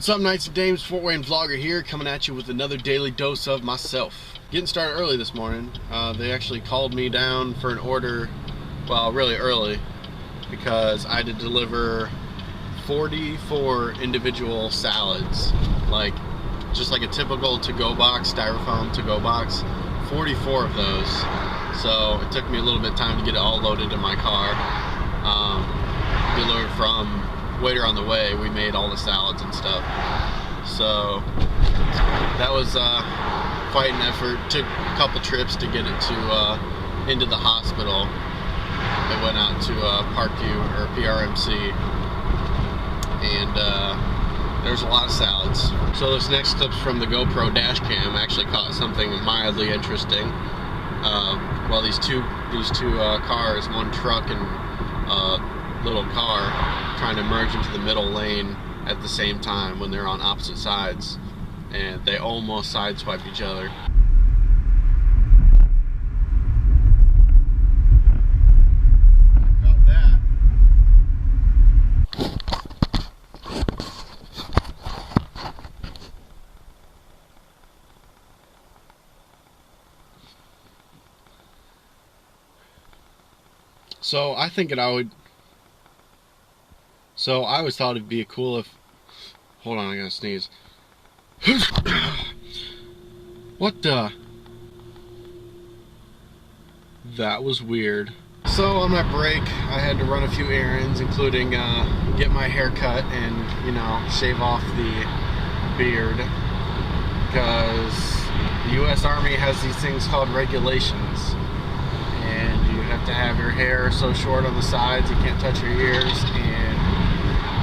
What's up, Knights and Dames? Fort Wayne Vlogger here, coming at you with another daily dose of myself. Getting started early this morning. They actually called me down for an order, well, really early, because I had to deliver 44 individual salads, like just like a typical to-go box, styrofoam to-go box. 44 of those. So it took me a little bit of time to get it all loaded in my car. Delivered from Waiter on the Way. We made all the salads and stuff. So that was quite an effort. Took a couple trips to get it to into the hospital. It went out to Parkview or PRMC, and there's a lot of salads. So this next clip's from the GoPro dash cam. Actually caught something mildly interesting. Well, these two cars, one truck and little car, trying to merge into the middle lane at the same time when they're on opposite sides, and they almost sideswipe each other. Got that. So I always thought it'd be cool if, hold on, I gotta sneeze. What the? That was weird. So on my break, I had to run a few errands, including get my hair cut and, you know, shave off the beard, because the U.S. Army has these things called regulations, and you have to have your hair so short on the sides you can't touch your ears, and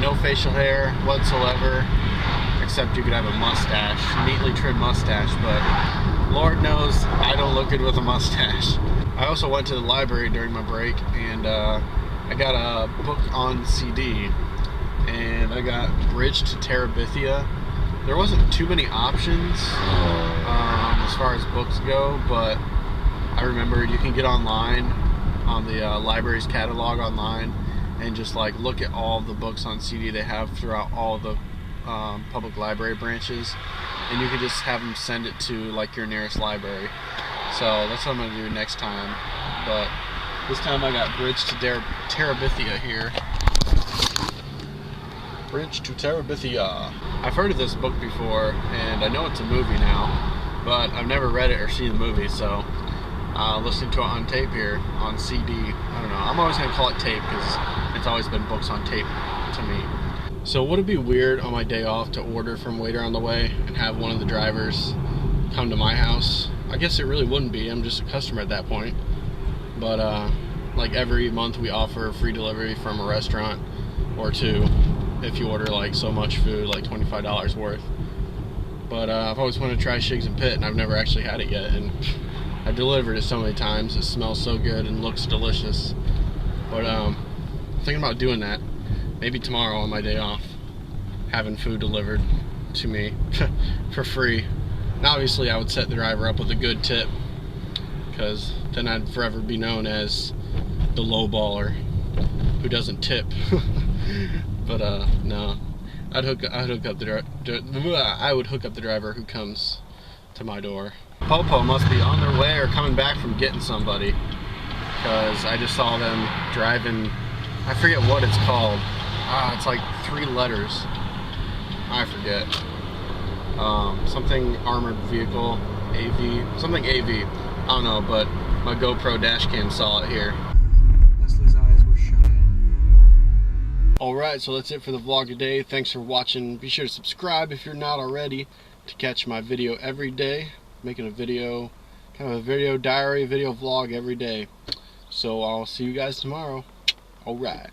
no facial hair whatsoever, except you could have a mustache, neatly trimmed mustache, but Lord knows I don't look good with a mustache. I also went to the library during my break, and I got a book on CD, and I got Bridge to Terabithia. There wasn't too many options as far as books go, but I remembered you can get online on the library's catalog online and just like look at all the books on CD they have throughout all the public library branches, and you can just have them send it to like your nearest library. So that's what I'm gonna do next time, but this time I got Bridge to Terabithia here. Bridge to Terabithia. I've heard of this book before, and I know it's a movie now, but I've never read it or seen the movie, so listening to it on tape here, on CD, I don't know. I'm always going to call it tape because it's always been books on tape to me. So would it be weird on my day off to order from Waiter on the Way and have one of the drivers come to my house? I guess it really wouldn't be. I'm just a customer at that point. But like every month we offer free delivery from a restaurant or two if you order like so much food, like $25 worth. But I've always wanted to try Shigs and Pit, and I've never actually had it yet. And I delivered it so many times. It smells so good and looks delicious. But I'm thinking about doing that. Maybe tomorrow on my day off, having food delivered to me for free. And obviously I would set the driver up with a good tip, because then I'd forever be known as the low baller who doesn't tip. But no, I would hook up the driver who comes to my door. Popo must be on their way or coming back from getting somebody, because I just saw them driving, I forget what it's called. It's like 3 letters. I forget. Something armored vehicle, AV, something AV. I don't know, but my GoPro dash cam saw it here. Leslie's eyes were shining. Alright, so that's it for the vlog today. Thanks for watching. Be sure to subscribe if you're not already to catch my video every day. Making a video, kind of a video diary, video vlog every day. So I'll see you guys tomorrow. Alright.